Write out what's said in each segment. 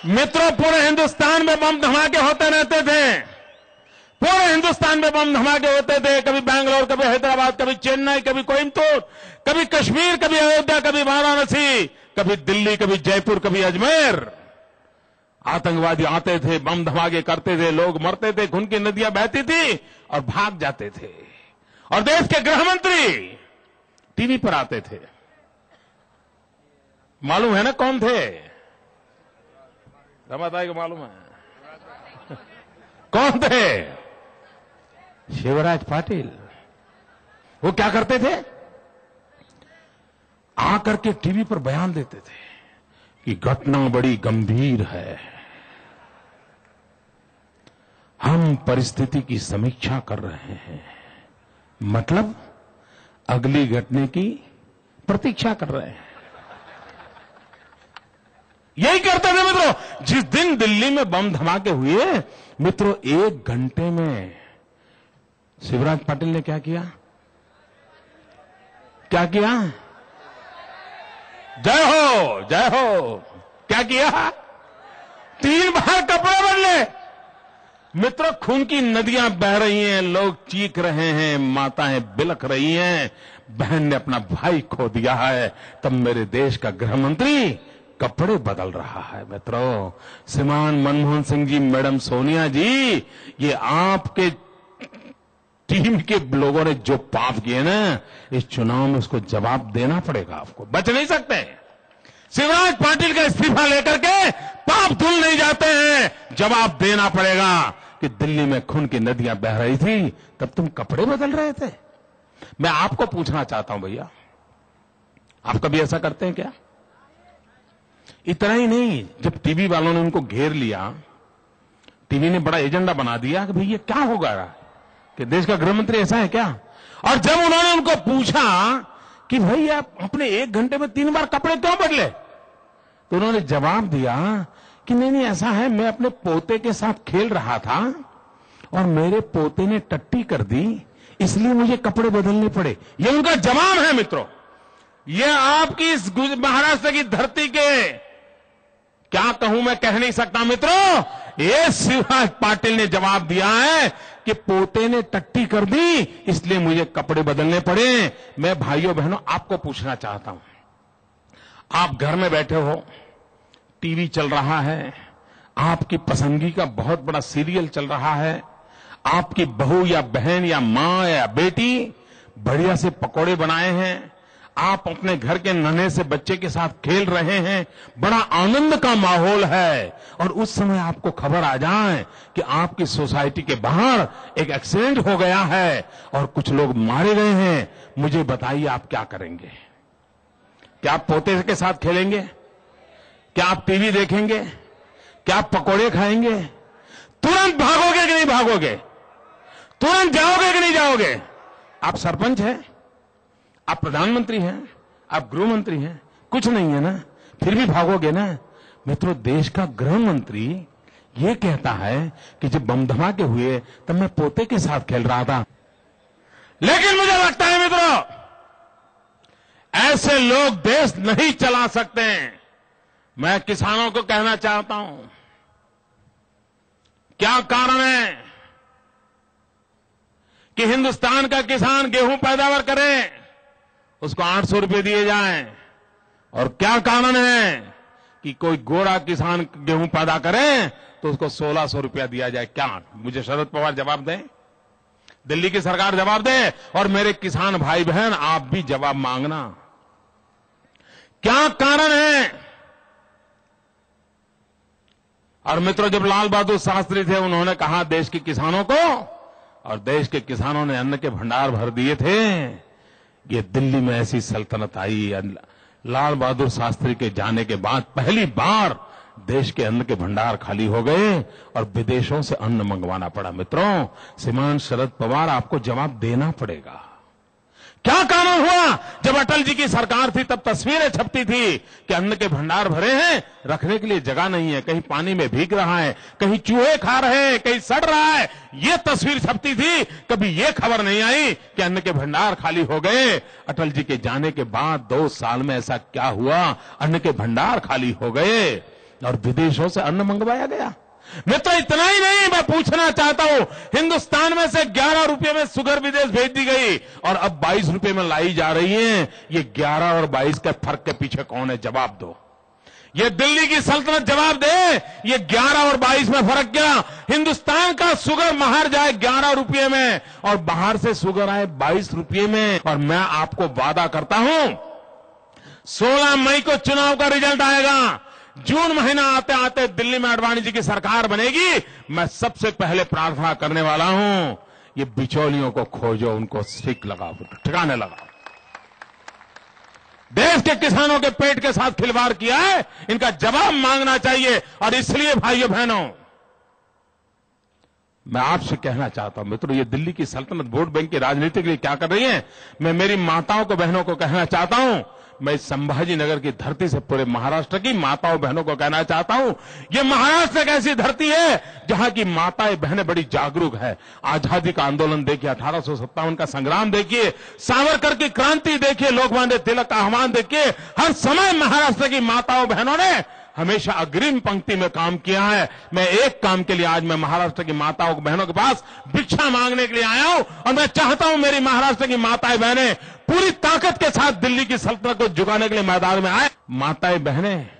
मित्रों, पूरे हिंदुस्तान में बम धमाके होते रहते थे। पूरे हिंदुस्तान में बम धमाके होते थे। कभी बैंगलोर, कभी हैदराबाद, कभी चेन्नई, कभी कोयम्बटूर, कभी कश्मीर, कभी अयोध्या, कभी वाराणसी, कभी दिल्ली, कभी जयपुर, कभी अजमेर। आतंकवादी आते थे, बम धमाके करते थे, लोग मरते थे, खून की नदियां बहती थी और भाग जाते थे। और देश के गृह मंत्री टीवी पर आते थे। मालूम है ना कौन थे? रमादाई को मालूम है कौन थे? शिवराज पाटिल। वो क्या करते थे? आकर के टीवी पर बयान देते थे कि घटना बड़ी गंभीर है, हम परिस्थिति की समीक्षा कर रहे हैं। मतलब अगली घटना की प्रतीक्षा कर रहे हैं। यही करते थे मित्रों। जिस दिन दिल्ली में बम धमाके हुए मित्रों, 1 घंटे में शिवराज पाटिल ने क्या किया? क्या किया? जय हो, जय हो। क्या किया? 3 बार कपड़े बदले। मित्रों, खून की नदियां बह रही हैं, लोग चीख रहे हैं, माताएं बिलख रही हैं, बहन ने अपना भाई खो दिया है। तब मेरे देश का गृह मंत्री कपड़े बदल रहा है। मित्रों, श्रीमान मनमोहन सिंह जी, मैडम सोनिया जी, ये आपके टीम के लोगों ने जो पाप किए ना, इस चुनाव में उसको जवाब देना पड़ेगा। आपको बच नहीं सकते। शिवराज पाटिल का इस्तीफा लेकर के पाप धुल नहीं जाते हैं। जवाब देना पड़ेगा कि दिल्ली में खून की नदियां बह रही थी, तब तुम कपड़े बदल रहे थे। मैं आपको पूछना चाहता हूं भैया, आप कभी ऐसा करते हैं क्या? इतना ही नहीं, जब टीवी वालों ने उनको घेर लिया, टीवी ने बड़ा एजेंडा बना दिया कि भाई ये क्या होगा कि देश का गृहमंत्री ऐसा है क्या? और जब उन्होंने उनको पूछा कि भाई आप अपने 1 घंटे में 3 बार कपड़े क्यों बदले, तो उन्होंने जवाब दिया कि नहीं नहीं, ऐसा है, मैं अपने पोते के साथ खेल रहा था और मेरे पोते ने टट्टी कर दी, इसलिए मुझे कपड़े बदलने पड़े। ये उनका जवाब है मित्रों। ये आपकी इस महाराष्ट्र की धरती के, क्या कहूं मैं, कह नहीं सकता मित्रों। ये शिवराज पाटिल ने जवाब दिया है कि पोते ने टट्टी कर दी, इसलिए मुझे कपड़े बदलने पड़े। मैं भाइयों बहनों आपको पूछना चाहता हूं, आप घर में बैठे हो, टीवी चल रहा है, आपकी पसंदगी का बहुत बड़ा सीरियल चल रहा है, आपकी बहू या बहन या मां या बेटी बढ़िया से पकौड़े बनाए हैं, आप अपने घर के नन्हे से बच्चे के साथ खेल रहे हैं, बड़ा आनंद का माहौल है, और उस समय आपको खबर आ जाए कि आपकी सोसाइटी के बाहर एक एक्सीडेंट हो गया है और कुछ लोग मारे गए हैं। मुझे बताइए, आप क्या करेंगे? क्या आप पोते के साथ खेलेंगे? क्या आप टीवी देखेंगे? क्या आप पकौड़े खाएंगे? तुरंत भागोगे कि नहीं भागोगे? तुरंत जाओगे कि नहीं जाओगे? आप सरपंच हैं, आप प्रधानमंत्री हैं, आप गृह मंत्री हैं, कुछ नहीं है ना, फिर भी भागोगे ना। मित्रों, देश का गृह मंत्री ये कहता है कि जब बम धमाके हुए तब मैं पोते के साथ खेल रहा था। लेकिन मुझे लगता है मित्रों, ऐसे लोग देश नहीं चला सकते। मैं किसानों को कहना चाहता हूं, क्या कारण है कि हिंदुस्तान का किसान गेहूं पैदावार करे, उसको 800 रुपए दिए जाएं, और क्या कारण है कि कोई गोरा किसान गेहूं पैदा करे तो उसको 1600 रुपया दिया जाए? क्या? मुझे शरद पवार जवाब दें, दिल्ली की सरकार जवाब दे, और मेरे किसान भाई बहन आप भी जवाब मांगना। क्या कारण है? और मित्रों, जब लाल बहादुर शास्त्री थे, उन्होंने कहा देश के किसानों को, और देश के किसानों ने अन्न के भंडार भर दिए थे। ये दिल्ली में ऐसी सल्तनत आई, लाल बहादुर शास्त्री के जाने के बाद पहली बार देश के अन्न के भंडार खाली हो गए और विदेशों से अन्न मंगवाना पड़ा। मित्रों, श्रीमान शरद पवार, आपको जवाब देना पड़ेगा। क्या कारण हुआ? जब अटल जी की सरकार थी तब तस्वीरें छपती थी कि अन्न के भंडार भरे हैं, रखने के लिए जगह नहीं है, कहीं पानी में भीग रहा है, कहीं चूहे खा रहे हैं, कहीं सड़ रहा है, ये तस्वीर छपती थी। कभी ये खबर नहीं आई कि अन्न के भंडार खाली हो गए। अटल जी के जाने के बाद 2 साल में ऐसा क्या हुआ, अन्न के भंडार खाली हो गए। और विदेशों से अन्न मंगवाया गया। मित्रों, इतना ही नहीं, मैं पूछना चाहता हूं, हिंदुस्तान में से 11 रुपए में शुगर विदेश भेज दी गई और अब 22 रुपए में लाई जा रही है। ये 11 और 22 के फर्क के पीछे कौन है? जवाब दो। ये दिल्ली की सल्तनत जवाब दे, ये 11 और 22 में फर्क क्या? हिंदुस्तान का शुगर बाहर जाए 11 रुपये में और बाहर से शुगर आए 22 रुपये में। और मैं आपको वादा करता हूं, 16 मई को चुनाव का रिजल्ट आएगा। जून महीना आते आते दिल्ली में आडवाणी जी की सरकार बनेगी। मैं सबसे पहले प्रार्थना करने वाला हूं, ये बिचौलियों को खोजो, उनको स्टिक लगाओ, ठिकाने लगाओ। देश के किसानों के पेट के साथ खिलवाड़ किया है, इनका जवाब मांगना चाहिए। और इसलिए भाइयों बहनों, मैं आपसे कहना चाहता हूं, मित्रों, ये दिल्ली की सल्तनत वोट बैंक की राजनीति के लिए क्या कर रही है, मैं मेरी माताओं को बहनों को कहना चाहता हूं। मैं इस संभाजी नगर की धरती से पूरे महाराष्ट्र की माताओं बहनों को कहना चाहता हूं, ये महाराष्ट्र एक ऐसी धरती है जहां की माताएं बहनें बड़ी जागरूक है। आजादी का आंदोलन देखिए, 1857 का संग्राम देखिए, सावरकर की क्रांति देखिए, लोकमान्य तिलक का आह्वान देखिए। हर समय महाराष्ट्र की माताओं बहनों ने हमेशा अग्रिम पंक्ति में काम किया है। मैं एक काम के लिए आज मैं महाराष्ट्र की माताओं बहनों के पास भिक्षा मांगने के लिए आया हूं और मैं चाहता हूं मेरी महाराष्ट्र की माताएं बहनें पूरी ताकत के साथ दिल्ली की सल्तनत को जुगाने के लिए मैदान में आए। माताएं बहनें,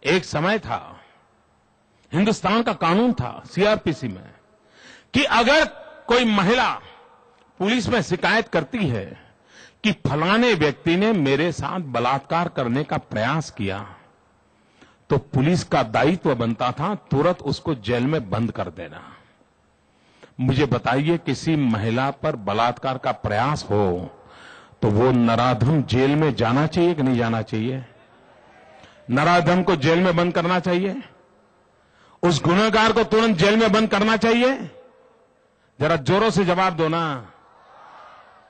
एक समय था, हिंदुस्तान का कानून था सीआरपीसी में, कि अगर कोई महिला पुलिस में शिकायत करती है कि फलाने व्यक्ति ने मेरे साथ बलात्कार करने का प्रयास किया, तो पुलिस का दायित्व बनता था तुरंत उसको जेल में बंद कर देना। मुझे बताइए, किसी महिला पर बलात्कार का प्रयास हो तो वो नराधम जेल में जाना चाहिए कि नहीं जाना चाहिए? नराधम को जेल में बंद करना चाहिए? उस गुनहगार को तुरंत जेल में बंद करना चाहिए? जरा जोरों से जवाब दो ना।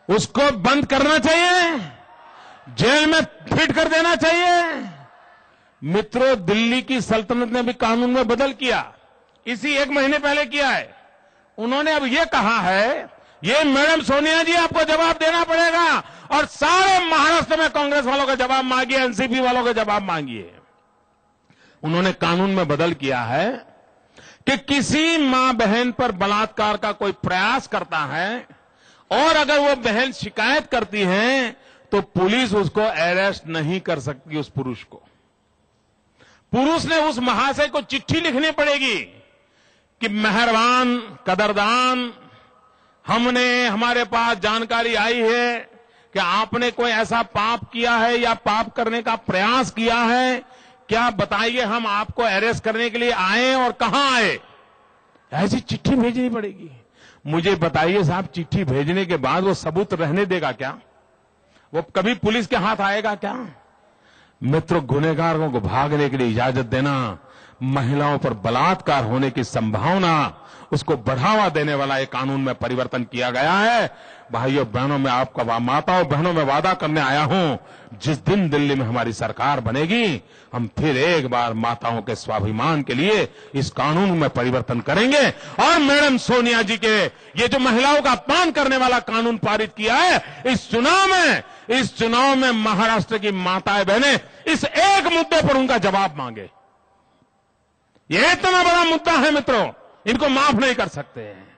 उसको बंद करना चाहिए? जेल में फिट कर देना चाहिए? मित्रों, दिल्ली की सल्तनत ने भी कानून में बदल किया, इसी 1 महीने पहले किया है। उन्होंने अब ये कहा है, ये मैडम सोनिया जी आपको जवाब देना पड़ेगा और सारे महाराष्ट्र में कांग्रेस वालों का जवाब मांगिए, एनसीपी वालों का जवाब मांगिए। उन्होंने कानून में बदल किया है कि किसी मां बहन पर बलात्कार का कोई प्रयास करता है और अगर वो बहन शिकायत करती है तो पुलिस उसको अरेस्ट नहीं कर सकती। उस पुरुष ने उस महाशय को चिट्ठी लिखनी पड़ेगी कि मेहरबान कदरदान, हमारे पास जानकारी आई है कि आपने कोई ऐसा पाप किया है या पाप करने का प्रयास किया है, क्या बताइए, हम आपको अरेस्ट करने के लिए आए और कहां आए। ऐसी चिट्ठी भेजनी पड़ेगी। मुझे बताइए साहब, चिट्ठी भेजने के बाद वो सबूत रहने देगा क्या? वो कभी पुलिस के हाथ आएगा क्या? मित्रों, गुनहगारों को भागने के लिए इजाजत देना, महिलाओं पर बलात्कार होने की संभावना, उसको बढ़ावा देने वाला एक कानून में परिवर्तन किया गया है। भाइयों बहनों, मैं आपका माताओं बहनों में वादा करने आया हूं, जिस दिन दिल्ली में हमारी सरकार बनेगी, हम फिर एक बार माताओं के स्वाभिमान के लिए इस कानून में परिवर्तन करेंगे। और मैडम सोनिया जी के ये जो महिलाओं का अपमान करने वाला कानून पारित किया है, इस चुनाव में महाराष्ट्र की माताएं बहनें इस एक मुद्दे पर उनका जवाब मांगे। ये इतना बड़ा मुद्दा है मित्रों, इनको माफ नहीं कर सकते हैं।